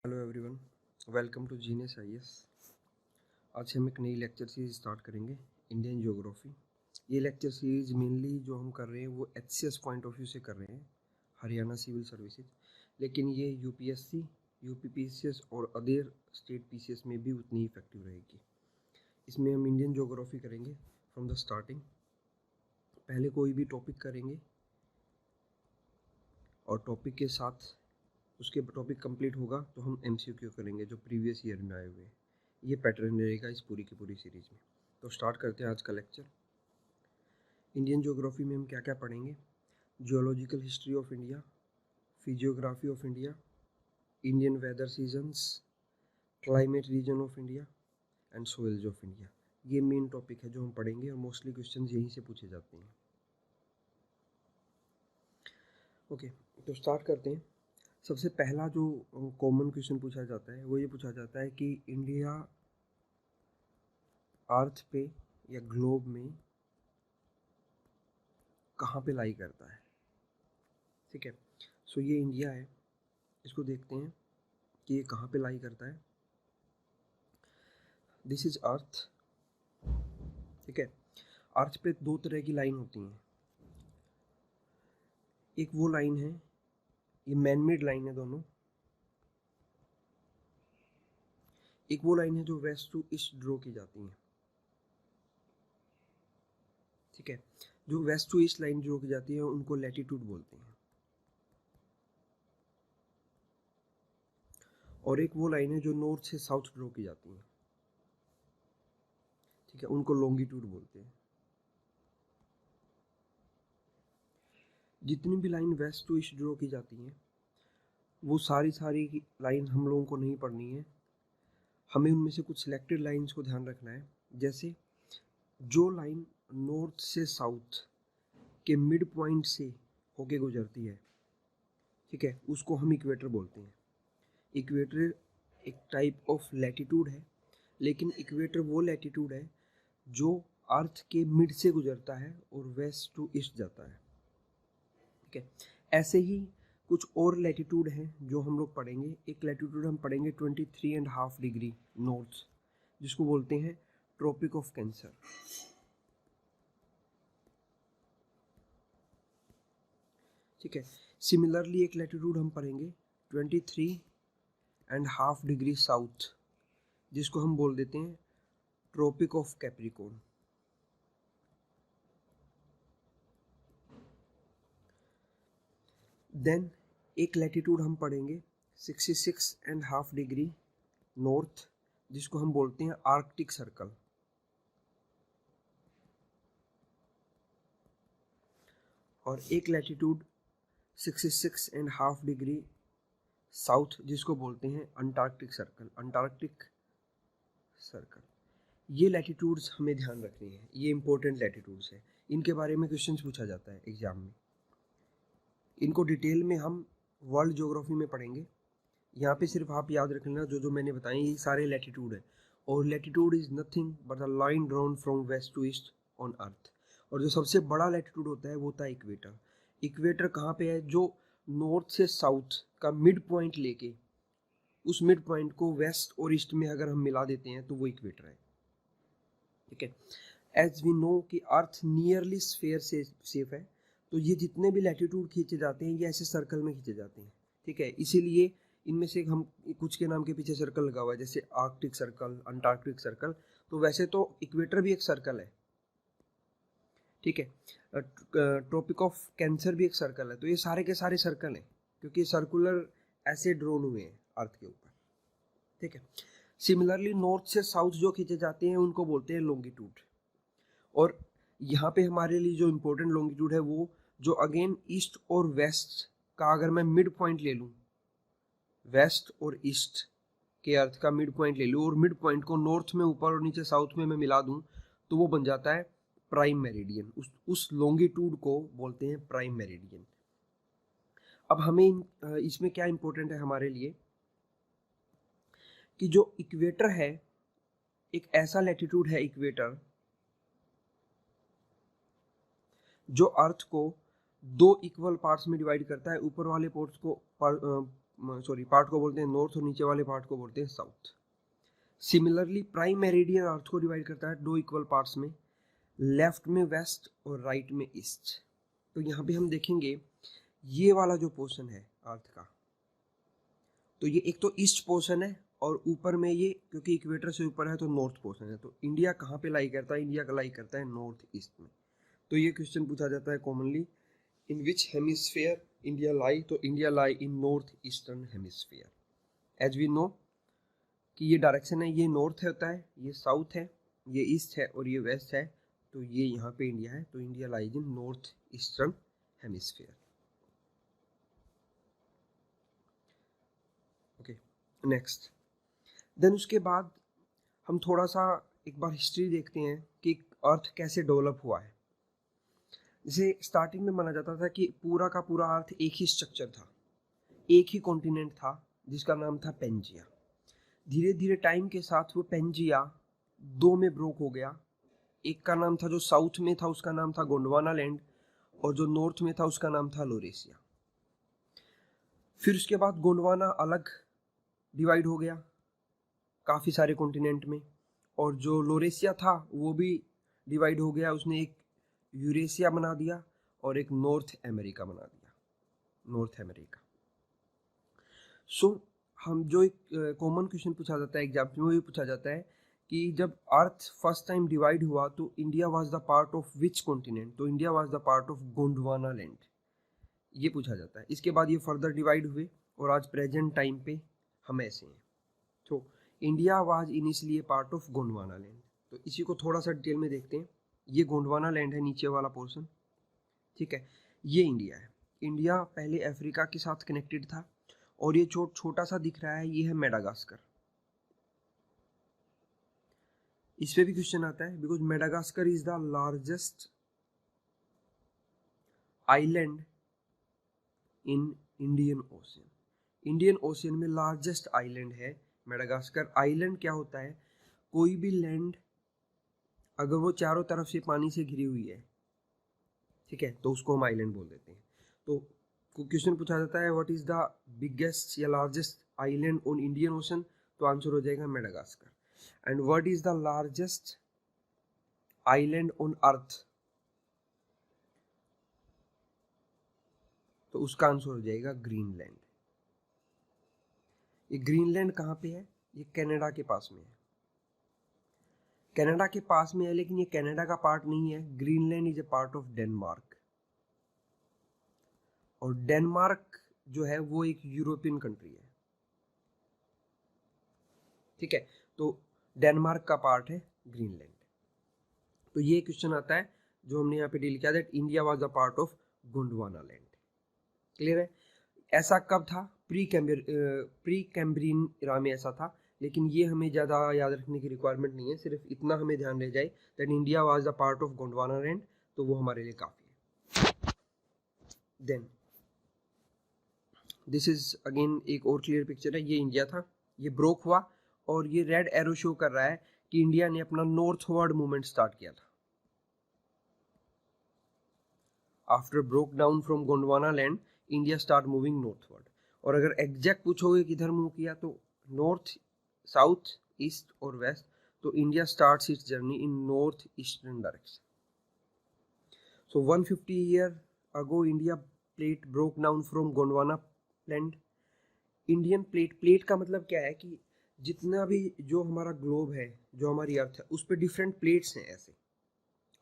Hello everyone, welcome to genius IAS. आज हम एक नई लेक्चर सीरीज स्टार्ट करेंगे, इंडियन ज्योग्राफी। ये लेक्चर सीरीज मेनली जो हम कर रहे हैं वो एचसीएस पॉइंट ऑफ व्यू से कर रहे हैं, हरियाणा सिविल सर्विसेज। लेकिन ये यूपीएससी, यूपीपीसीएस और अदर स्टेट पीसीएस में भी उतनी इफेक्टिव रहेगी। इसमें हम इंडियन ज्योग्राफी करेंगे फ्रॉम द स्टार्टिंग। पहले कोई भी टॉपिक करेंगे और टॉपिक के साथ उसके टॉपिक कंप्लीट होगा तो हम एमसीक्यू करेंगे जो प्रीवियस ईयर में आए हुए हैं। ये पैटर्न रहेगा इस पूरी की पूरी सीरीज में। तो स्टार्ट करते हैं आज का लेक्चर। इंडियन ज्योग्राफी में हम क्या क्या पढ़ेंगे? Geological history of India, physiography of India, Indian weather seasons, climate region of India and soils of India. ये मेन टॉपिक है जो हम पढ़ेंगे और मोस्टली क्वेश्चन यहीं से पूछे जाते हैं। ओके, तो स्टार्ट करते हैं। सबसे पहला जो कॉमन क्वेश्चन पूछा जाता है वो ये पूछा जाता है कि इंडिया अर्थ पे या ग्लोब में कहाँ पे लाई करता है। ठीक है, सो ये इंडिया है, इसको देखते हैं कि ये कहाँ पे लाई करता है। This is earth. ठीक है, अर्थ पे दो तरह की लाइन होती हैं। एक वो लाइन है, ये मैनमेड लाइन है दोनों। एक वो लाइन है जो वेस्ट टू ईस्ट ड्रॉ की जाती है। ठीक है, जो west to east line draw की जाती है उनको लैटिट्यूड बोलते हैं। और एक वो लाइन है जो नॉर्थ से साउथ ड्रॉ की जाती है। ठीक है, उनको लॉन्गिट्यूड बोलते हैं। जितनी भी line west to east draw की जाती हैं वो सारी लाइन हम लोगों को नहीं पढ़नी है। हमें उनमें से कुछ सिलेक्टेड लाइंस को ध्यान रखना है। जैसे जो लाइन नॉर्थ से साउथ के मिड पॉइंट से होके गुजरती है, ठीक है, उसको हम इक्वेटर बोलते हैं। इक्वेटर एक टाइप ऑफ लैटिट्यूड है, लेकिन इक्वेटर वो लैटिट्यूड है जो अर्थ के मिड से गुजरता है और वेस्ट टू ईस्ट जाता है। ठीक है, ऐसे ही कुछ और लैटिट्यूड हैं जो हम लोग पढ़ेंगे। एक लैटिट्यूड हम पढ़ेंगे 23.5 डिग्री नॉर्थ, जिसको बोलते हैं ट्रॉपिक ऑफ कैंसर। ठीक है, सिमिलरली एक लैटिट्यूड हम पढ़ेंगे 23.5 डिग्री साउथ, जिसको हम बोल देते हैं ट्रॉपिक ऑफ कैप्रिकॉर्न। देन एक लैटिट्यूड हम पढ़ेंगे 66.5 डिग्री नॉर्थ, जिसको हम बोलते हैं आर्कटिक सर्कल। और एक लैटिट्यूड 66.5 डिग्री साउथ, जिसको बोलते हैं अंटार्कटिक सर्कल। अंटार्कटिक सर्कल, ये लैटिट्यूड्स हमें ध्यान रखनी है, ये इंपॉर्टेंट लैटिट्यूड्स है। इनके बारे में क्वेश्चंस पूछा जाता है एग्जाम में। इनको डिटेल में हम वर्ल्ड ज्योग्राफी में पढ़ेंगे। यहाँ पे सिर्फ आप याद रख लेना जो जो मैंने बताए, ये सारे लैटिट्यूड है। और latitude is nothing but the line drawn from west to east on earth. और जो सबसे बड़ा लैटिट्यूड होता है वो होता है इक्वेटर। इक्वेटर कहाँ पे है? जो नॉर्थ से साउथ का मिड पॉइंट लेके उस मिड पॉइंट को वेस्ट और ईस्ट में अगर हम मिला देते हैं तो वो इक्वेटर है। ठीक है, एज वी नो कि अर्थ नियरली स्फीयर से सेफ है, तो ये जितने भी लैटिट्यूड खींचे जाते हैं ये ऐसे सर्कल में खींचे जाते हैं। ठीक है, इसीलिए इनमें से हम कुछ के नाम के पीछे सर्कल लगा हुआ है, जैसे आर्कटिक सर्कल, अंटार्कटिक सर्कल। तो वैसे तो इक्वेटर भी एक सर्कल है। ठीक है, ट्रॉपिक ऑफ कैंसर भी एक सर्कल है। तो ये सारे के सारे सर्कल हैं क्योंकि सर्कुलर ऐसे ड्रोन हुए हैं अर्थ के ऊपर। ठीक है, सिमिलरली नॉर्थ से साउथ जो खींचे जाते हैं उनको बोलते हैं लॉन्गिट्यूड। और यहाँ पे हमारे लिए जो इम्पोर्टेंट लॉन्गिट्यूड है वो जो अगेन ईस्ट और वेस्ट का अगर मैं मिड पॉइंट ले लूँ, वेस्ट और ईस्ट के अर्थ का मिड पॉइंट ले लूँ और मिड पॉइंट को नॉर्थ में ऊपर और नीचे साउथ में मैं मिला दूँ तो वो बन जाता है प्राइम मेरिडियन। उस लॉन्गिट्यूड को बोलते हैं प्राइम मेरिडियन। अब हमें इसमें क्या इंपॉर्टेंट है हमारे लिए कि जो इक्वेटर है, एक ऐसा लैटिट्यूड है इक्वेटर जो अर्थ को दो इक्वल पार्ट्स में डिवाइड करता है। ऊपर वाले पार्ट को बोलते हैं नॉर्थ और नीचे वाले पार्ट को बोलते हैं साउथ। सिमिलरली प्राइम मेरिडियन अर्थ को डिवाइड करता है 2 इक्वल पार्ट्स में, लेफ्ट में वेस्ट और राइट में ईस्ट। तो यहाँ पे हम देखेंगे ये वाला जो पोर्शन है अर्थ का, तो ये एक तो ईस्ट पोर्शन है और ऊपर में ये क्योंकि इक्वेटर से ऊपर है तो नॉर्थ पोर्शन है। तो इंडिया कहाँ पे लाई करता है? इंडिया का लाई करता है नॉर्थ ईस्ट में। तो ये क्वेश्चन पूछा जाता है commonly, in which hemisphere India lie? तो India lie in north eastern hemisphere. As we know कि ये डायरेक्शन है, ये नॉर्थ होता है, ये साउथ है, ये ईस्ट है और ये वेस्ट है। तो ये यहाँ पे इंडिया है, तो India lies in north eastern hemisphere. Okay, next then उसके बाद हम थोड़ा सा एक बार हिस्ट्री देखते हैं कि अर्थ कैसे डेवलप हुआ है। जैसे स्टार्टिंग में माना जाता था कि पूरा का पूरा अर्थ एक ही स्ट्रक्चर था, एक ही कॉन्टिनेंट था जिसका नाम था पेंजिया। धीरे धीरे टाइम के साथ वो पेंजिया 2 में ब्रोक हो गया। एक का नाम था जो साउथ में था उसका नाम था गोंडवाना लैंड, और जो नॉर्थ में था उसका नाम था लोरेसिया। फिर उसके बाद गोंडवाना अलग डिवाइड हो गया काफ़ी सारे कॉन्टिनेंट में, और जो लोरेसिया था वो भी डिवाइड हो गया, उसने एक यूरेशिया बना दिया और एक नॉर्थ अमेरिका बना दिया, नॉर्थ अमेरिका। सो हम जो एक कॉमन क्वेश्चन पूछा जाता है एग्जाम्पल में, वो ये पूछा जाता है कि जब अर्थ फर्स्ट टाइम डिवाइड हुआ तो India was the part of which continent? तो India was the part of Gondwana land, ये पूछा जाता है। इसके बाद ये फर्दर डिवाइड हुए और आज प्रेजेंट टाइम पे हम ऐसे हैं। तो India was initially part of Gondwana land. तो इसी को थोड़ा सा डिटेल में देखते हैं। ये गोंडवाना लैंड है नीचे वाला पोर्शन, ठीक है। ये इंडिया है। इंडिया पहले अफ्रीका के साथ कनेक्टेड था, और ये छोटा सा दिख रहा है, ये है मेडागास्कर। इस पे भी क्वेश्चन आता है because Madagascar is the largest island in Indian ocean. Indian ocean में लार्जेस्ट आइलैंड है मेडागास्कर। आइलैंड क्या होता है? कोई भी लैंड अगर वो चारों तरफ से पानी से घिरी हुई है, ठीक है, तो उसको हम आइलैंड बोल देते हैं। तो क्वेश्चन पूछा जाता है व्हाट इज द बिगेस्ट या largest island on Indian ocean? तो आंसर हो जाएगा Madagascar. And what is the largest island on earth? तो उसका आंसर हो जाएगा ग्रीनलैंड। ये ग्रीनलैंड कहाँ पे है? ये कनाडा के पास में है। कनाडा के पास में है, लेकिन ये कनाडा का पार्ट नहीं है। Greenland is a part of Denmark, और डेनमार्क जो है वो एक यूरोपियन कंट्री है, ठीक है। तो डेनमार्क का पार्ट है ग्रीनलैंड। तो ये क्वेश्चन आता है जो हमने यहाँ पे डील किया, that India was the part of Gondwana land. Clear है? ऐसा कब था? प्री कैम्ब्रियन इरा में ऐसा था, लेकिन ये हमें ज़्यादा याद रखने की रिक्वायरमेंट नहीं है। सिर्फ इतना हमें ध्यान रह जाए that India was the part of Gondwana land, तो वो हमारे लिए काफ़ी है। देन दिस इज अगेन एक और क्लियर पिक्चर है। ये इंडिया था, ये ब्रोक हुआ, और ये रेड एरो शो कर रहा है कि इंडिया ने अपना नॉर्थवर्ड मूवमेंट स्टार्ट किया था after broke down from Gondwana land. India start moving northward. और अगर एग्जैक्ट पूछोगे किधर मूव किया, तो नॉर्थ, साउथ, ईस्ट और वेस्ट। तो India starts it's journey in north eastern direction. So 150 year ago India plate broke down from Gondwana land. Indian plate, plate का मतलब क्या है कि जितना भी जो हमारा ग्लोब है, जो हमारी अर्थ है, उस पर डिफरेंट प्लेट्स हैं, ऐसे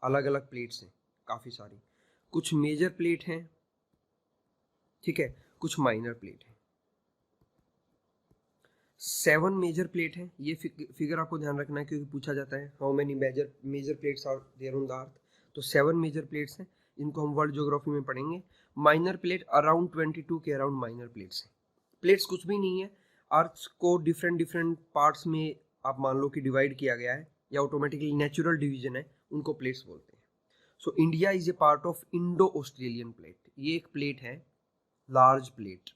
अलग अलग प्लेट्स हैं काफ़ी सारी। कुछ मेजर प्लेट हैं, ठीक है, कुछ माइनर प्लेट हैं। 7 मेजर प्लेट हैं। ये फिगर आपको ध्यान रखना है क्योंकि पूछा जाता है how many major plates are there on the earth. तो 7 मेजर प्लेट्स हैं, इनको हम वर्ल्ड ज्योग्राफी में पढ़ेंगे। माइनर प्लेट अराउंड 22 के अराउंड माइनर प्लेट्स हैं। प्लेट्स कुछ भी नहीं है, अर्थ को डिफरेंट डिफरेंट पार्ट्स में आप मान लो कि डिवाइड किया गया है, या ऑटोमेटिकली नेचुरल डिवीजन है, उनको प्लेट्स बोलते हैं। सो India is a part of Indo Australian plate. ये एक प्लेट है, लार्ज प्लेट।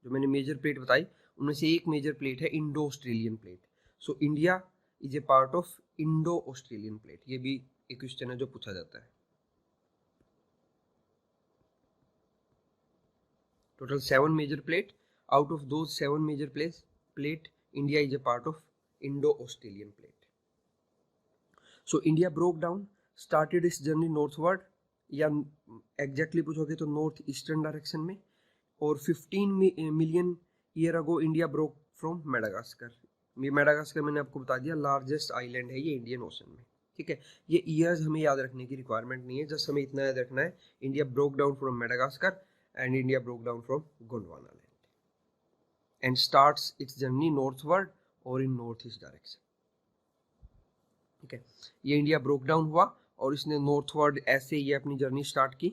जो मैंने मेजर प्लेट बताई उनमें से एक मेजर प्लेट है Indo Australian plate. So India is a part of Indo Australian plate. ये भी एक क्वेश्चन है जो पूछा जाता है। Total 7 major plate Out of those 7 major plate, India is a part of Indo-Australian plate. So India broke down, started its journey northward, या exactly पूछोगे तो नॉर्थ ईस्टर्न डायरेक्शन में, और 15 million year ago India broke from Madagascar. Madagascar मैंने आपको बता दिया largest island है ये इंडियन ओशन में. ठीक है, ये ईयर्स हमें याद रखने की रिक्वायरमेंट नहीं है, जस्ट हमें इतना याद रखना है India broke down from Madagascar and India broke down from Gondwana land and starts it's journey northward और इन नॉर्थ ईस्ट डायरेक्शन. ठीक है, ये इंडिया ब्रोक डाउन हुआ और इसने नॉर्थवर्ड ऐसे ये अपनी जर्नी स्टार्ट की.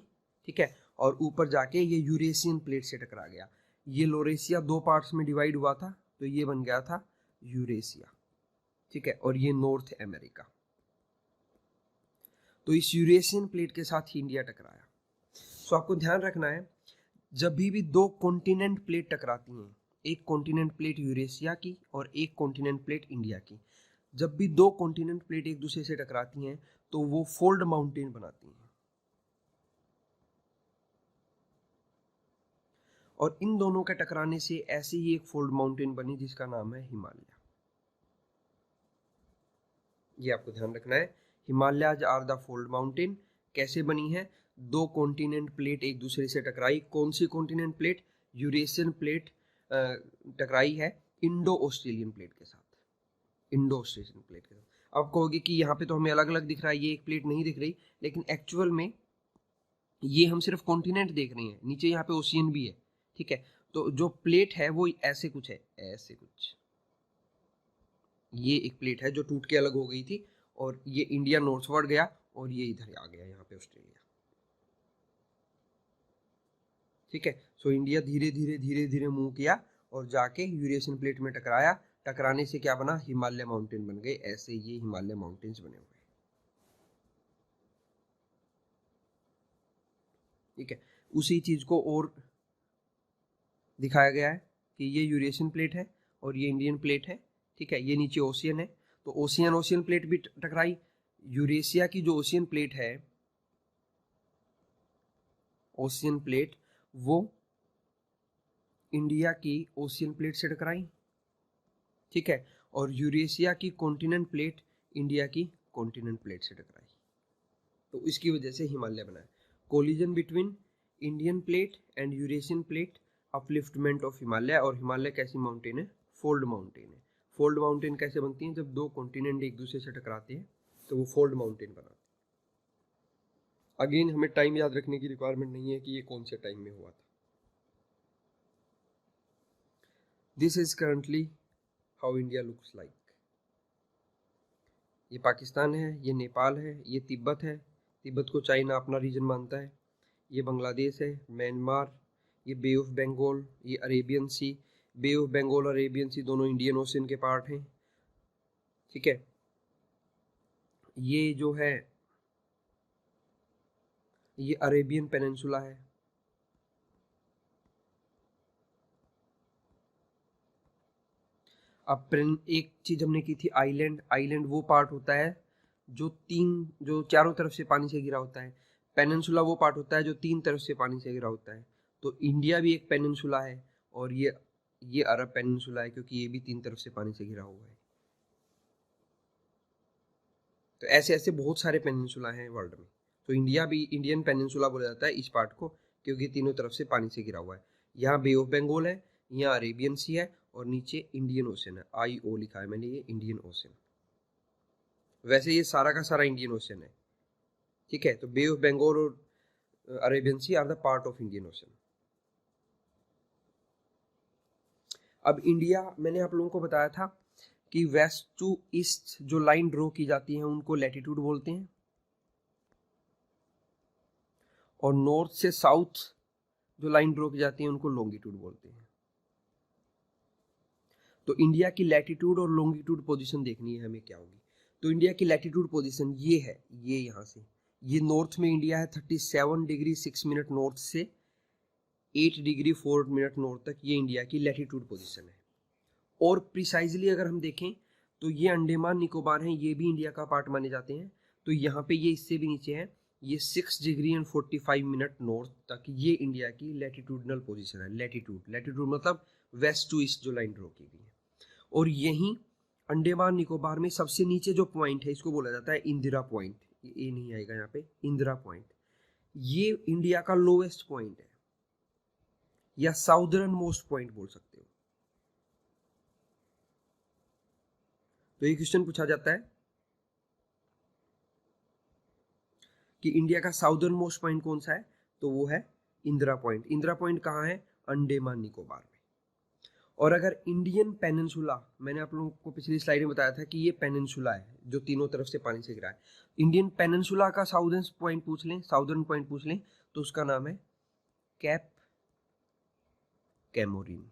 ठीक है, और ऊपर जाके ये यूरेशियन प्लेट से टकरा गया. ये लोरेशिया 2 पार्ट्स में डिवाइड हुआ था, तो ये बन गया था यूरेशिया. ठीक है, और ये नॉर्थ अमेरिका. तो इस यूरेशियन प्लेट के साथ ही इंडिया टकराया. सो आपको ध्यान रखना है, जब भी 2 कॉन्टिनेंट प्लेट टकराती हैं, एक कॉन्टिनेंट प्लेट यूरेशिया की और एक कॉन्टिनेंट प्लेट इंडिया की, जब भी 2 कॉन्टिनेंट प्लेट एक दूसरे से टकराती हैं तो वो फोल्ड माउंटेन बनाती हैं, और इन दोनों के टकराने से ऐसी ही एक फोल्ड माउंटेन बनी जिसका नाम है हिमालय. ये आपको ध्यान रखना है, Himalayas are the fold mountain. कैसे बनी है? 2 कॉन्टिनेंट प्लेट एक दूसरे से टकराई. कौन सी कॉन्टिनेंट प्लेट? यूरेशियन प्लेट टकराई है इंडो ऑस्ट्रेलियन प्लेट के साथ. इंडो ऑस्ट्रेलियन प्लेट के साथ. आप कहोगे कि यहाँ पे तो हमें अलग अलग दिख रहा है, ये एक प्लेट नहीं दिख रही, लेकिन एक्चुअल में ये हम सिर्फ कॉन्टिनेंट देख रहे हैं, नीचे यहाँ पे ओशियन भी है. ठीक है, तो जो प्लेट है वो ऐसे कुछ है, ऐसे कुछ. ये एक प्लेट है जो टूट के अलग हो गई थी, और ये इंडिया नॉर्थवर्ड गया और ये इधर आ गया यहाँ पे ऑस्ट्रेलिया. ठीक है, सो इंडिया धीरे धीरे धीरे धीरे मूव किया और जाके यूरेशियन प्लेट में टकराया. टकराने से क्या बना? हिमालय माउंटेन बन गए. ऐसे ये हिमालय माउंटेन्स बने हुए. ठीक है, उसी चीज को और दिखाया गया है कि ये यूरेशियन प्लेट है और ये इंडियन प्लेट है. ठीक है, ये नीचे ओशियन है, तो ओशियन प्लेट भी टकराई. यूरेशिया की जो ओशियन प्लेट है, ओशियन प्लेट, वो इंडिया की ओशियन प्लेट से टकराई. ठीक है, और यूरेशिया की कॉन्टिनेंट प्लेट इंडिया की कॉन्टिनेंट प्लेट से टकराई, तो इसकी वजह से हिमालय बना है. Collision between Indian plate and Eurasian plate, upliftment of Himalaya. और हिमालय कैसी माउंटेन है? फोल्ड माउंटेन है. फोल्ड माउंटेन कैसे बनती हैं? जब 2 कॉन्टिनेंट एक दूसरे से टकराते हैं तो वो फोल्ड माउंटेन बनाते हैं. अगेन हमें टाइम याद रखने की रिक्वायरमेंट नहीं है कि ये कौन से टाइम में हुआ था. This is currently how India looks like. ये पाकिस्तान है, ये नेपाल है, ये तिब्बत है. तिब्बत को चाइना अपना रीजन मानता है. ये बांग्लादेश है, म्यांमार, ये बे ऑफ बंगाल, ये Arabian Sea. Bay of Bengal और अरेबियन सी दोनों इंडियन ओशन के पार्ट हैं. ठीक है, ये जो है ये अरेबियन पेनिनसुला है. अब एक चीज हमने की थी आइलैंड. आइलैंड वो पार्ट होता है जो चारों तरफ से पानी से घिरा होता है. पेनिनसुला वो पार्ट होता है जो 3 तरफ से पानी से घिरा होता है. तो इंडिया भी एक पेनिनसुला है, और ये अरब पेनिनसुला है क्योंकि ये भी 3 तरफ से पानी से घिरा हुआ है. तो ऐसे ऐसे बहुत सारे पेनिनसुला हैं वर्ल्ड में. तो इंडिया भी इंडियन पेनिनसुला बोला जाता है इस पार्ट को, क्योंकि तीनों तरफ से पानी से घिरा हुआ है. यहाँ बे ऑफ बंगाल है, यहाँ अरेबियन सी है, और नीचे इंडियन ओशन है. IO लिखा है मैंने, ये इंडियन ओशन. वैसे ये सारा का सारा इंडियन ओशन है. ठीक है, तो बे ऑफ बंगाल और Arabian Sea are the part of Indian Ocean. अब इंडिया, मैंने आप लोगों को बताया था कि वेस्ट टू ईस्ट जो लाइन ड्रॉ की जाती है उनको लैटिट्यूड बोलते हैं, और नॉर्थ से साउथ जो लाइन ड्रॉ की जाती है उनको लॉन्गिट्यूड बोलते हैं. तो इंडिया की लैटिट्यूड और लॉन्गिट्यूड पोजीशन देखनी है हमें क्या होगी. तो इंडिया की लैटिट्यूड पोजीशन ये है, ये यहाँ से, ये नॉर्थ में इंडिया है 37 डिग्री 6 मिनट नॉर्थ से 8 डिग्री 4 मिनट नॉर्थ तक, ये इंडिया की लैटिट्यूड पोजीशन है. और प्रिसाइजली अगर हम देखें तो ये अंडमान निकोबार हैं, ये भी इंडिया का पार्ट माने जाते हैं. तो यहाँ पे ये इससे भी नीचे है, ये 6 डिग्री एंड 45 मिनट नॉर्थ तक ये इंडिया की लैटिट्यूडनल पोजीशन है. लैटिट्यूड मतलब वेस्ट टू ईस्ट जो लाइन ड्रॉ की गई है। और यहीं अंडमान निकोबार में सबसे नीचे जो पॉइंट है इसको बोला जाता है इंदिरा पॉइंट, ये नहीं आएगा यहाँ पे, इंदिरा पॉइंट। ये इंडिया का लोवेस्ट पॉइंट है या साउदर्न मोस्ट पॉइंट बोल सकते हो। तो ये क्वेश्चन पूछा जाता है कि इंडिया का साउदर्न मोस्ट पॉइंट कौन सा है, तो वो है इंदिरा पॉइंट। इंदिरा पॉइंट कहाँ है, अंडमान निकोबार में। और अगर इंडियन पेनिनसुला, मैंने आप लोगों को पिछली स्लाइड में बताया था कि ये पेनिनसुला है जो तीनों तरफ से पानी से घिरा है। इंडियन पेनिनसुला का साउदर्न पॉइंट पूछ लें, साउदर्न पॉइंट पूछ लें, तो उसका नाम है cap Comorin.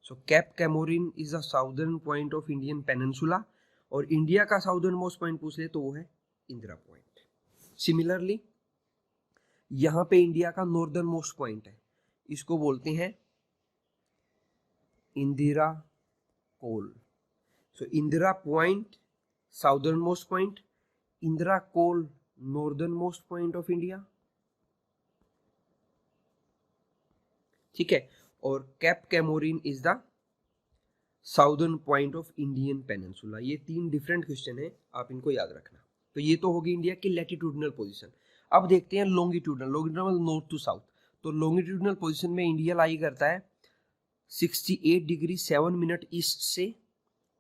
So cap Comorin is the southern point of Indian peninsula. और इंडिया का साउदर्न मोस्ट पॉइंट पूछ ले तो वो है इंदिरा पॉइंट। सिमिलरली यहां पे इंडिया का नॉर्दर्न मोस्ट पॉइंट है, इसको बोलते हैं Indira col. So Indira point southern most point, Indira col northern most point of India, ठीक है। और cape Comorin is the southern point of Indian peninsula. ये तीन डिफरेंट क्वेश्चन है, आप इनको याद रखना। तो ये तो होगी इंडिया की लैटिट्यूडनल पोजीशन। अब देखते हैं longitudinal. Longitudinal north to south. तो लॉन्गिट्यूडनल पोजीशन में इंडिया लाई करता है 68 डिग्री 7 मिनट ईस्ट से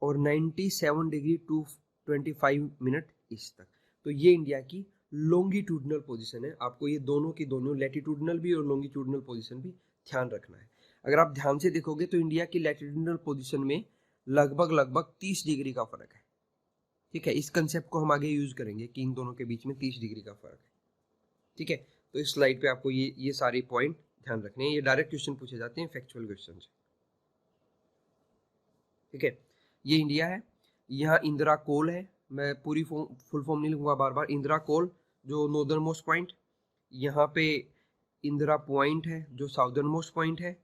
और 97 डिग्री 25 मिनट ईस्ट तक। तो ये इंडिया की लॉन्गिट्यूडनल पोजीशन है। आपको ये दोनों की दोनों लैटिट्यूडनल भी और लॉन्गिट्यूडनल पोजीशन भी ध्यान रखना है। अगर आप ध्यान से देखोगे तो इंडिया की लैटिट्यूडनल पोजीशन में लगभग 30 डिग्री का फर्क है, ठीक है। इस कंसेप्ट को हम आगे यूज करेंगे कि इन दोनों के बीच में 30 डिग्री का फर्क है, ठीक है। तो इस स्लाइड पे आपको ये सारे पॉइंट ध्यान रखने हैं। ये डायरेक्ट क्वेश्चन पूछे जाते हैं, फैक्चुअल क्वेश्चन, ठीक है। ये इंडिया है, यहाँ इंदिरा कोल है। मैं पूरी फुल फॉर्म नहीं लिखूंगा बार बार। इंदिरा कोल जो नॉर्दर्न मोस्ट पॉइंट, यहाँ पे इंदिरा पॉइंट है जो साउदर्न मोस्ट पॉइंट है।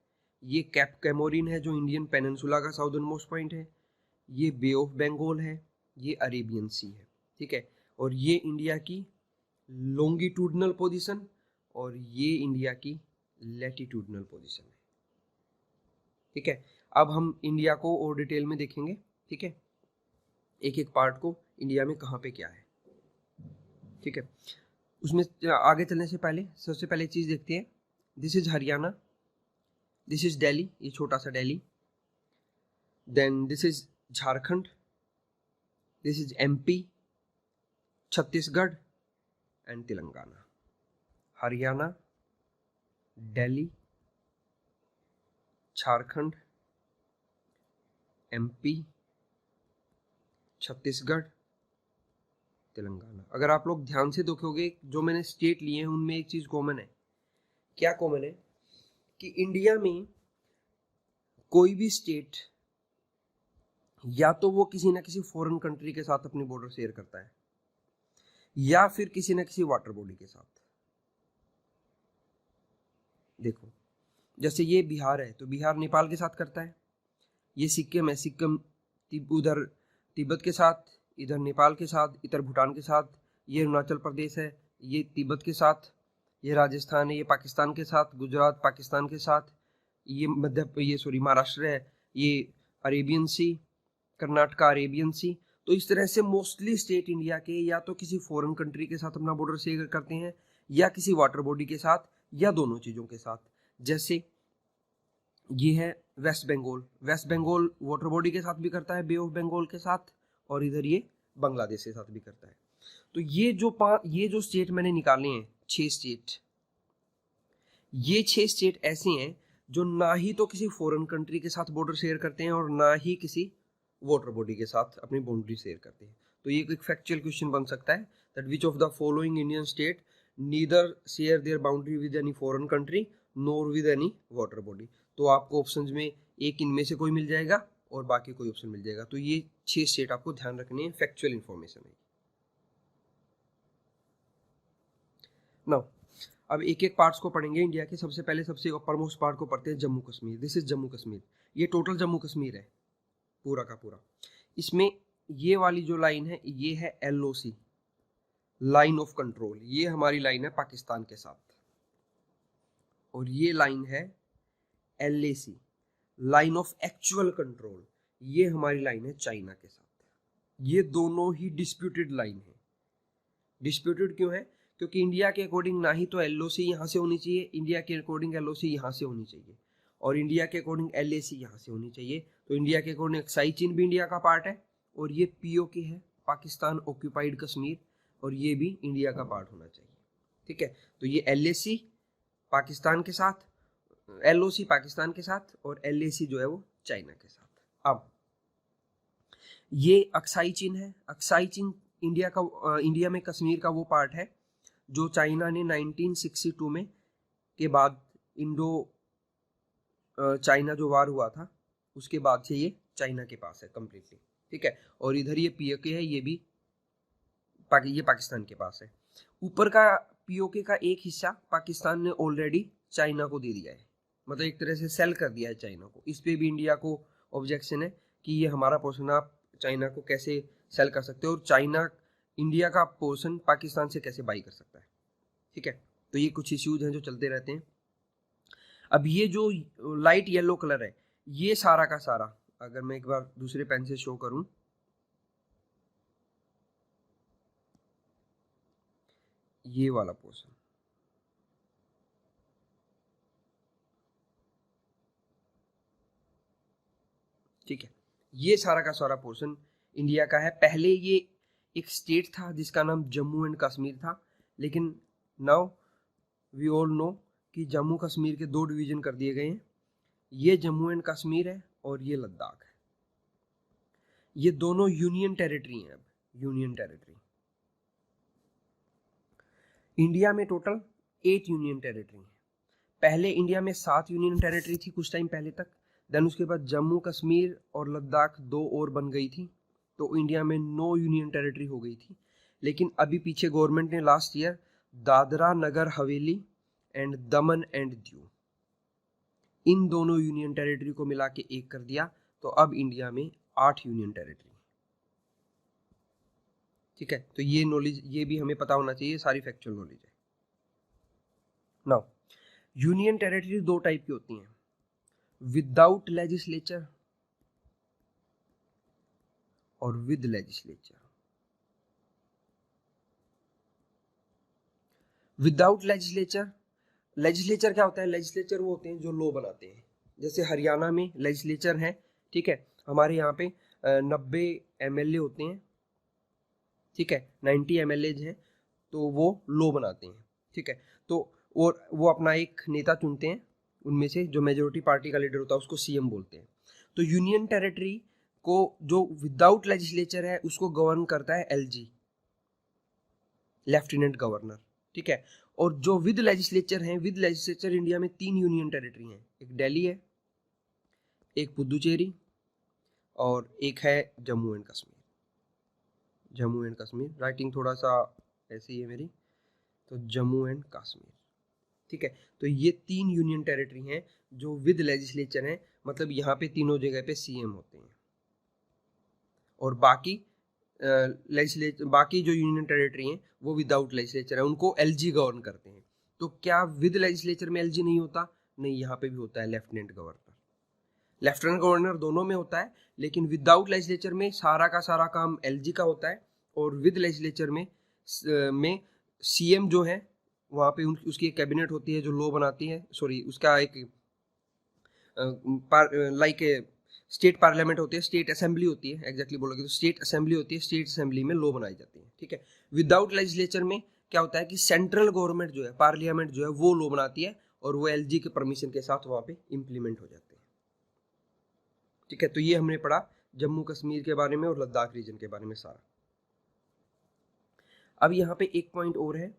ये कैप कैमोरिन है जो इंडियन पेनिनसुला का साउदर्न मोस्ट पॉइंट है। ये बे ऑफ बंगाल है, ये अरेबियन सी है, ठीक है। और ये इंडिया की लॉन्गिट्यूडनल पोजीशन और ये इंडिया की लैटिट्यूडनल पोजीशन है, ठीक है। अब हम इंडिया को और डिटेल में देखेंगे, ठीक है, एक एक पार्ट को, इंडिया में कहाँ पे क्या है, ठीक है। उसमें आगे चलने से पहले सबसे पहले चीज देखते हैं। This is Haryana, this is Delhi, ये छोटा सा Delhi. Then this is Jharkhand, this is MP, Chhattisgarh and Telangana. Haryana, Delhi, Jharkhand, MP, Chhattisgarh, Telangana. अगर आप लोग ध्यान से देखोगे जो मैंने स्टेट लिए हैं उनमें एक चीज कॉमन है। क्या कॉमन है कि इंडिया में कोई भी स्टेट या तो वो किसी ना किसी फॉरेन कंट्री के साथ अपनी बॉर्डर शेयर करता है या फिर किसी ना किसी वाटर बॉडी के साथ। देखो जैसे ये बिहार है तो बिहार नेपाल के साथ करता है। ये सिक्किम है, सिक्किम उधर तिब्बत के साथ, इधर नेपाल के साथ, इधर भूटान के साथ। ये अरुणाचल प्रदेश है, ये तिब्बत के साथ। ये राजस्थान है, ये पाकिस्तान के साथ। गुजरात पाकिस्तान के साथ। ये महाराष्ट्र है, ये अरेबियन सी। कर्नाटका अरेबियन सी। तो इस तरह से मोस्टली स्टेट इंडिया के या तो किसी फॉरेन कंट्री के साथ अपना बॉर्डर शेयर करते हैं या किसी वाटर बॉडी के साथ या दोनों चीज़ों के साथ। जैसे ये है West Bengal, West Bengal water body के साथ भी करता है, बे ऑफ बंगाल के साथ, और इधर ये बांग्लादेश के साथ भी करता है। तो ये जो स्टेट मैंने निकाले हैं 6 स्टेट, ये 6 स्टेट ऐसे हैं जो ना ही तो किसी फॉरेन कंट्री के साथ बॉर्डर शेयर करते हैं और ना ही किसी वाटर बॉडी के साथ अपनी बाउंड्री शेयर करते हैं। तो ये एक फैक्चुअल क्वेश्चन बन सकता है that which of the following Indian state neither share their boundary with any foreign country NOR with any water body. तो आपको ऑप्शंस में एक इनमें से कोई मिल जाएगा और बाकी कोई ऑप्शन मिल जाएगा। तो ये 6 स्टेट आपको ध्यान रखने हैं, फैक्चुअल इंफॉर्मेशन है। नाउ अब एक एक पार्ट्स को पढ़ेंगे इंडिया के। सबसे पहले सबसे अपर मोस्ट पार्ट को पढ़ते हैं जम्मू कश्मीर। This is Jammu Kashmir. ये टोटल जम्मू कश्मीर है पूरा का पूरा। इसमें ये वाली जो लाइन है ये है LOC, लाइन ऑफ कंट्रोल। ये हमारी लाइन है पाकिस्तान के साथ। और ये लाइन है LAC, line of actual control, ये हमारी लाइन है चाइना के साथ। ये दोनों ही डिस्प्यूटेड लाइन है। डिस्प्यूटेड क्यों है? क्योंकि इंडिया के अकॉर्डिंग ना ही तो एलओसी यहाँ से होनी चाहिए, इंडिया के अकॉर्डिंग एलओसी यहाँ से होनी चाहिए, और इंडिया के अकॉर्डिंग एलएसी यहाँ से होनी चाहिए। तो इंडिया के अकॉर्डिंग अक्साई चीन भी इंडिया का पार्ट है, और ये पीओके है, पाकिस्तान ऑक्यूपाइड कश्मीर, और ये भी इंडिया का पार्ट होना चाहिए। ठीक है, तो ये एलएसी पाकिस्तान के साथ, एलओसी पाकिस्तान के साथ, और एलएसी जो है वो चाइना के साथ। अब ये अक्साई चीन है। अक्साई चीन इंडिया में कश्मीर का वो पार्ट है जो चाइना ने 1962 में के बाद इंडो चाइना जो वार हुआ था उसके बाद से ये चाइना के पास है कंप्लीटली। ठीक है, और इधर ये पीओके है, ये भी ये पाकिस्तान के पास है। ऊपर का पीओके का एक हिस्सा पाकिस्तान ने ऑलरेडी चाइना को दे दिया है, मतलब एक तरह से सेल कर दिया है चाइना को। इस पे भी इंडिया को ऑब्जेक्शन है कि ये हमारा पोर्शन, आप चाइना को कैसे सेल कर सकते हो, और चाइना इंडिया का पोर्शन पाकिस्तान से कैसे बाई कर सकता है। ठीक है, तो ये कुछ इश्यूज हैं जो चलते रहते हैं। अब ये जो लाइट येलो कलर है, ये सारा का सारा, अगर मैं एक बार दूसरे पेन से शो करूं, ये वाला पोर्शन, ठीक है, ये सारा का सारा पोर्शन इंडिया का है। पहले ये एक स्टेट था जिसका नाम जम्मू एंड कश्मीर था, लेकिन नाउ वी ऑल नो कि जम्मू कश्मीर के 2 डिवीजन कर दिए गए हैं। ये जम्मू एंड कश्मीर है और ये लद्दाख है। ये दोनों यूनियन टेरिटरी हैं। अब यूनियन टेरिटरी, इंडिया में टोटल 8 यूनियन टेरिटरी हैं। पहले इंडिया में 7 यूनियन टेरिटरी थी कुछ टाइम पहले तक, देन उसके बाद जम्मू कश्मीर और लद्दाख 2 और बन गई थी, तो इंडिया में 9 यूनियन टेरिटरी हो गई थी। लेकिन अभी पीछे गवर्नमेंट ने last year Dadra Nagar Haveli and Daman and Diu, इन दोनों यूनियन टेरिटरी को मिला के एक कर दिया, तो अब इंडिया में 8 यूनियन टेरिटरी। ठीक है, तो ये नॉलेज, ये भी हमें पता होना चाहिए, सारी फैक्चुअल नॉलेज है। नाउ यूनियन टेरिटरी 2 टाइप की होती हैं, विदाउट लेजिस्लेचर और with legislature. Without legislature, legislature क्या होता है? लेजिस्लेचर वो होते हैं जो लॉ बनाते हैं। जैसे हरियाणा में लेजिस्लेचर है, ठीक है, हमारे यहाँ पे 90 एमएलए होते हैं, ठीक है, 90 एमएलए हैं, तो वो लॉ बनाते हैं। ठीक है, तो और वो अपना एक नेता चुनते हैं, उनमें से जो मेजोरिटी पार्टी का लीडर होता है उसको सीएम बोलते हैं। तो यूनियन टेरिटरी को जो विदाउट लेजिस्लेचर है उसको गवर्न करता है एलजी, लेफ्टिनेंट गवर्नर। ठीक है, और जो विद लेजिस्लेचर हैं, विद लेजिस्लेचर इंडिया में 3 यूनियन टेरिटरी हैं, एक दिल्ली है, एक पुदुचेरी, और एक है Jammu and Kashmir. Jammu and Kashmir, writing थोड़ा सा ऐसी है मेरी, तो जम्मू एंड कश्मीर। ठीक है, तो ये 3 यूनियन टेरिटरी हैं जो विद लेजिस्लेचर हैं, मतलब यहाँ पे तीनों जगह पे सीएम होते हैं, और बाकी बाकी जो यूनियन टेरिटरी हैं वो विदाउट लेजिस्लेचर है, उनको एलजी गवर्न करते हैं। तो क्या विद लेजिस्लेचर में एलजी नहीं होता? नहीं, यहाँ पे भी होता है लेफ्टिनेंट गवर्नर। लेफ्टिनेंट गवर्नर दोनों में होता है, लेकिन विदाउट लेजिस्लेचर में सारा का सारा काम एलजी का होता है, और विद लेजिस्लेचर में सीएम जो है वहाँ पे उसकी एक कैबिनेट होती है जो लॉ बनाती है, सॉरी उसका एक लाइक स्टेट पार्लियामेंट होती है, स्टेट असेंबली होती है, एग्जैक्टली बोलोगे तो स्टेट असेंबली होती है, स्टेट असेंबली में लॉ बनाई जाती है। ठीक है, विदाउट लेजिस्लेचर में क्या होता है कि सेंट्रल गवर्नमेंट जो है, पार्लियामेंट जो है वो लॉ बनाती है, और वो एलजी के परमिशन के साथ वहाँ पे इम्प्लीमेंट हो जाते हैं। ठीक है, तो ये हमने पढ़ा जम्मू कश्मीर के बारे में और लद्दाख रीजन के बारे में सारा। अब यहाँ पे एक पॉइंट और है,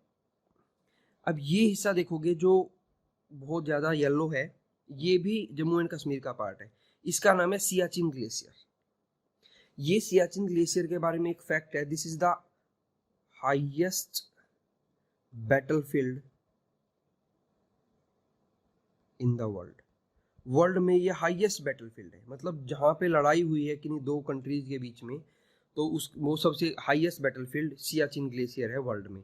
अब ये हिस्सा देखोगे जो बहुत ज़्यादा येलो है, ये भी जम्मू एंड कश्मीर का पार्ट है, इसका नाम है सियाचिन ग्लेशियर। ये सियाचिन ग्लेशियर के बारे में एक फैक्ट है, this is the highest battlefield in the world. World में ये हाईएस्ट बैटलफील्ड है, मतलब जहाँ पे लड़ाई हुई है किन्हीं 2 कंट्रीज के बीच में, तो उस वो सबसे हाईएस्ट बैटलफील्ड सियाचिन ग्लेशियर है वर्ल्ड में।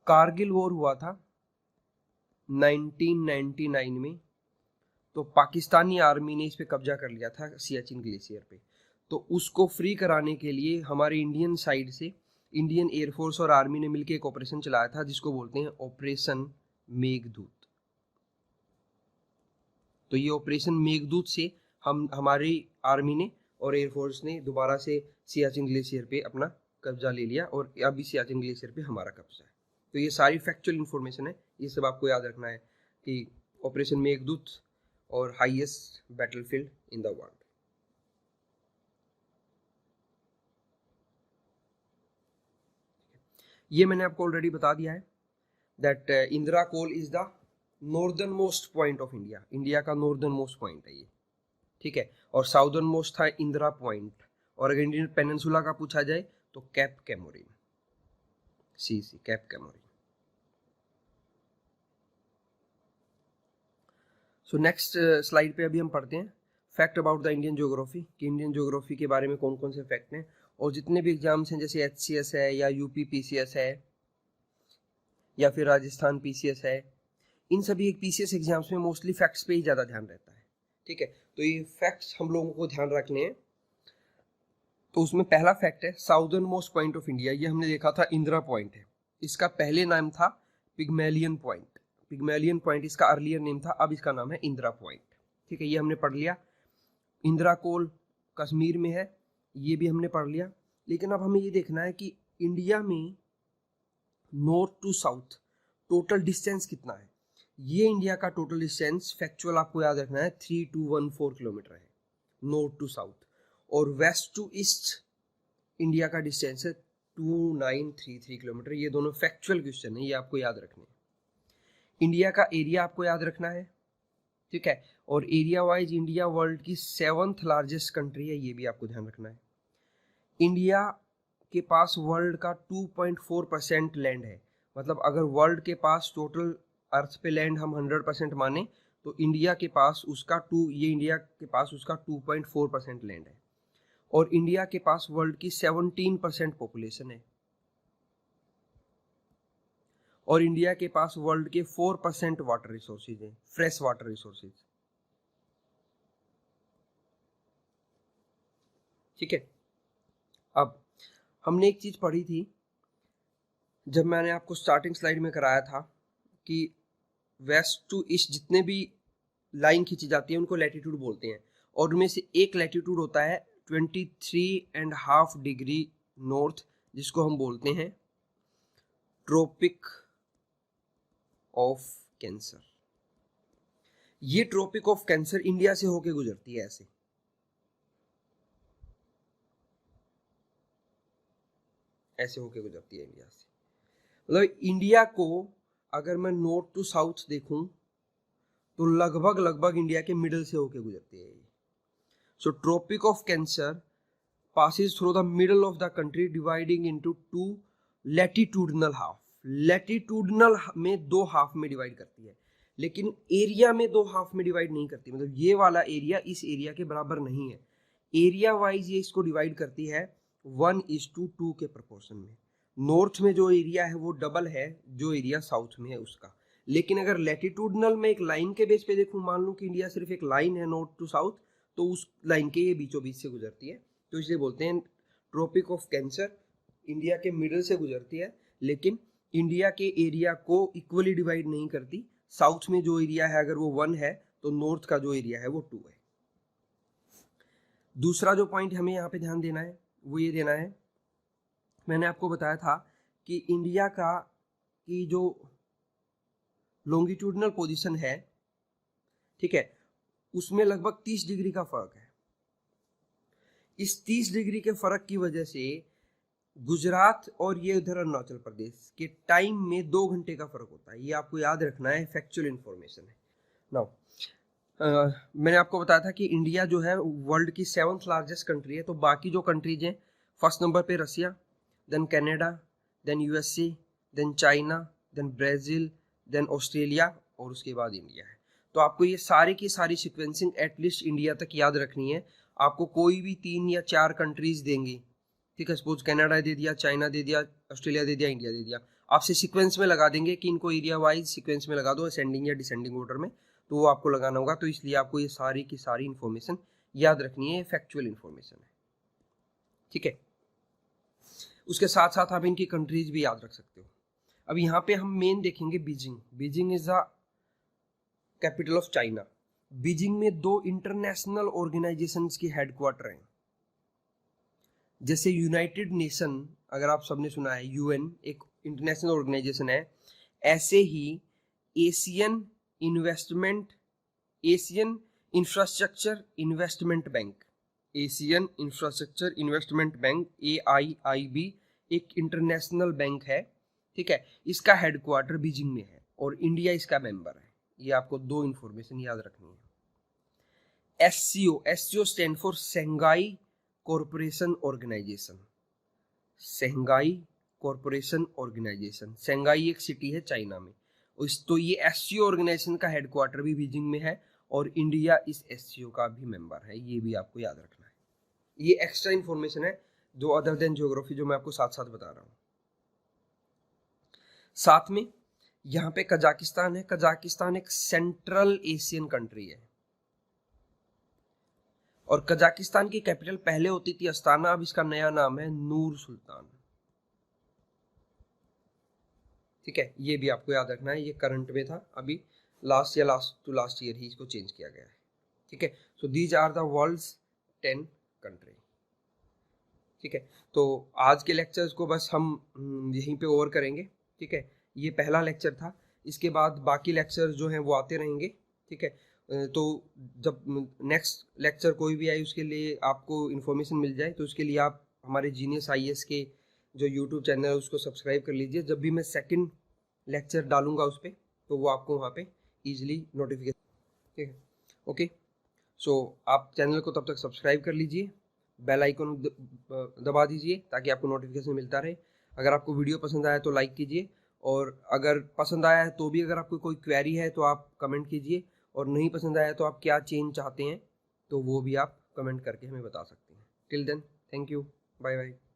कारगिल वॉर हुआ था 1999 में, तो पाकिस्तानी आर्मी ने इस पे कब्जा कर लिया था सियाचिन ग्लेशियर पे। तो उसको फ्री कराने के लिए हमारे इंडियन साइड से इंडियन एयरफोर्स और आर्मी ने मिलकर एक ऑपरेशन चलाया था जिसको बोलते हैं ऑपरेशन मेघदूत। तो ये ऑपरेशन मेघदूत से हमारी आर्मी ने और एयरफोर्स ने दोबारा से सियाचिन ग्लेशियर पे अपना कब्जा ले लिया और अभी सियाचिन ग्लेशियर पे हमारा कब्जा है। तो ये सारी फैक्चुअल इन्फॉर्मेशन है, ये सब आपको याद रखना है कि ऑपरेशन मेघदूत और highest battlefield in the world. ये मैंने आपको ऑलरेडी बता दिया है that Indira Col is the northern most point of India. India का नॉर्दर्न मोस्ट पॉइंट है ये, ठीक है। और साउदर्न मोस्ट था इंदिरा पॉइंट। और अगर इंडियन पेनिनसुला का पूछा जाए तो Cape Comorin, see Cape Comorin. So next slide पे अभी हम पढ़ते हैं fact about the Indian geography, कि इंडियन ज्योग्राफी के बारे में कौन कौन से फैक्ट हैं। और जितने भी एग्जाम्स हैं जैसे HCS है या यूपी PCS है या फिर राजस्थान PCS है, इन सभी PCS एग्जाम्स में मोस्टली फैक्ट्स पे ही ज़्यादा ध्यान रहता है, ठीक है। तो ये फैक्ट्स हम लोगों को ध्यान रखने हैं। तो उसमें पहला फैक्ट है southern most point of India. ये हमने देखा था इंदिरा पॉइंट है, इसका पहले नाम था पिग्मेलियन पॉइंट। पिग्मेलियन पॉइंट इसका अर्लियर नेम था, अब इसका नाम है इंदिरा पॉइंट, ठीक है। ये हमने पढ़ लिया। इंदिरा कोल कश्मीर में है, ये भी हमने पढ़ लिया। लेकिन अब हमें ये देखना है कि इंडिया में north to south total distance कितना है। ये इंडिया का टोटल डिस्टेंस फैक्चुअल आपको याद रखना है 3214 किलोमीटर है नॉर्थ टू साउथ। और वेस्ट टू ईस्ट इंडिया का डिस्टेंस है 2933 किलोमीटर। ये दोनों फैक्चुअल क्वेश्चन है, ये आपको याद रखने हैं। इंडिया का एरिया आपको याद रखना है, ठीक है। और एरिया वाइज इंडिया वर्ल्ड की 7th लार्जेस्ट कंट्री है, ये भी आपको ध्यान रखना है। इंडिया के पास वर्ल्ड का 2.4% लैंड है। मतलब अगर वर्ल्ड के पास टोटल अर्थ पे लैंड हम 100% माने तो इंडिया के पास उसका 2.4% लैंड है। और इंडिया के पास वर्ल्ड की 17% पॉपुलेशन है। और इंडिया के पास वर्ल्ड के 4% वाटर रिसोर्सेज हैं, फ्रेश वाटर रिसोर्सेज, ठीक है। अब हमने एक चीज पढ़ी थी जब मैंने आपको स्टार्टिंग स्लाइड में कराया था कि वेस्ट टू ईस्ट जितने भी लाइन खींची जाती है उनको लैटिट्यूड बोलते हैं। और उनमें से एक लैटिट्यूड होता है 23.5 डिग्री नॉर्थ, जिसको हम बोलते हैं ट्रॉपिक ऑफ कैंसर। ये ट्रॉपिक ऑफ कैंसर इंडिया से होके गुजरती है, ऐसे होके गुजरती है इंडिया से। मतलब इंडिया को अगर मैं नॉर्थ टू साउथ देखूं तो लगभग इंडिया के मिडल से होके गुजरती है। So tropic of cancer passes through the middle of the country dividing into 2 latitudinal half। Latitudinal में 2 हाफ में डिवाइड करती है, लेकिन एरिया में 2 हाफ में डिवाइड नहीं करती। मतलब ये वाला एरिया इस एरिया के बराबर नहीं है। एरिया वाइज ये इसको डिवाइड करती है 1:2 के प्रोपोर्शन में। नॉर्थ में जो एरिया है वो डबल है जो एरिया साउथ में है उसका। लेकिन अगर लैटिट्यूडनल में एक लाइन के बेस पे देखूं, मान लूं कि इंडिया सिर्फ एक लाइन है नॉर्थ टू साउथ, तो उस लाइन के ये बीचों बीच से गुजरती है। तो इसलिए बोलते हैं ट्रॉपिक ऑफ कैंसर इंडिया के मिडल से गुजरती है, लेकिन इंडिया के एरिया को इक्वली डिवाइड नहीं करती। साउथ में जो एरिया है अगर वो 1 है तो नॉर्थ का जो एरिया है वो 2 है। दूसरा जो पॉइंट हमें यहाँ पे ध्यान देना है वो ये देना है, मैंने आपको बताया था कि इंडिया का की जो लॉन्गिट्यूडनल पोजीशन है, ठीक है, उसमें लगभग 30 डिग्री का फर्क है। इस 30 डिग्री के फर्क की वजह से गुजरात और ये उधर अरुणाचल प्रदेश के टाइम में 2 घंटे का फर्क होता है। ये आपको याद रखना है, फैक्चुअल इंफॉर्मेशन है। नाउ मैंने आपको बताया था कि इंडिया जो है वर्ल्ड की 7th लार्जेस्ट कंट्री है। तो बाकी जो कंट्रीज हैं, फर्स्ट नंबर पे Russia, then Canada, then USA, then China, then Brazil, then Australia और उसके बाद इंडिया है। तो आपको ये सारी की सारी सीक्वेंसिंग एटलीस्ट इंडिया तक याद रखनी है। आपको कोई भी 3 या 4 कंट्रीज देंगी, ठीक है, सपोज कनाडा दे दिया, चाइना दे दिया, ऑस्ट्रेलिया दे दिया, इंडिया दे दिया, आपसे सीक्वेंस में लगा देंगे कि इनको एरिया वाइज सीक्वेंस में लगा दो, असेंडिंग या डिसेंडिंग ऑर्डर में। तो वो आपको लगाना होगा। तो इसलिए आपको ये सारी की सारी इन्फॉर्मेशन याद रखनी है, फैक्चुअल इन्फॉर्मेशन है, ठीक है। उसके साथ साथ आप इनकी कंट्रीज भी याद रख सकते हो। अब यहाँ पे हम मेन देखेंगे Beijing. Beijing is the capital of China. Beijing में 2 इंटरनेशनल ऑर्गेनाइजेशंस की हेडक्वार्टर हैं, जैसे यूनाइटेड नेशन, अगर आप सबने सुना है यूएन एक इंटरनेशनल ऑर्गेनाइजेशन है, ऐसे ही Asian infrastructure investment bank, Asian infrastructure investment bank AIIB एक इंटरनेशनल बैंक है, ठीक है। इसका हेडक्वार्टर बीजिंग में है और इंडिया इसका मेंबर है। ये आपको 2 इंफॉर्मेशन याद रखनी है। SCO stand for Shanghai corporation organisation. Shanghai corporation organisation, Shanghai एक सिटी है चाइना में। तो ये SCO ऑर्गेनाइजेशन का हेडक्वार्टर भी बीजिंग में है और इंडिया इस SCO का भी मेंबर है। ये भी आपको याद रखना है। ये एक्स्ट्रा इंफॉर्मेशन है जो अदर देन ज्योग्राफी, जो मैं आपको साथ साथ बता रहा हूँ। साथ में यहाँ पे कजाकिस्तान है। कजाकिस्तान एक सेंट्रल एशियन कंट्री है और कजाकिस्तान की कैपिटल पहले होती थी अस्ताना, अब इसका नया नाम है नूर सुल्तान, ठीक है। ये भी आपको याद रखना है, ये करंट में था, अभी लास्ट ईयर ही इसको चेंज किया गया है, ठीक है। So these are the world's 10 country, ठीक है। तो आज के लेक्चर्स को बस हम यहीं पे ओवर करेंगे, ठीक है। ये पहला लेक्चर था, इसके बाद बाकी लेक्चर जो हैं वो आते रहेंगे, ठीक है। तो जब नेक्स्ट लेक्चर कोई भी आए उसके लिए आपको इन्फॉर्मेशन मिल जाए, तो उसके लिए आप हमारे जीनियस IAS के जो यूट्यूब चैनल है उसको सब्सक्राइब कर लीजिए। जब भी मैं सेकंड लेक्चर डालूंगा उस पर, तो वो आपको वहाँ पे ईजिली नोटिफिकेशन, ठीक है। ओके, सो आप चैनल को तब तक सब्सक्राइब कर लीजिए, बेल आइकन दबा दीजिए ताकि आपको नोटिफिकेशन मिलता रहे। अगर आपको वीडियो पसंद आया तो लाइक कीजिए, और अगर पसंद आया है तो भी अगर आपको कोई क्वेरी है तो आप कमेंट कीजिए, और नहीं पसंद आया तो आप क्या चेंज चाहते हैं तो वो भी आप कमेंट करके हमें बता सकते हैं। Till then, thank you, bye bye.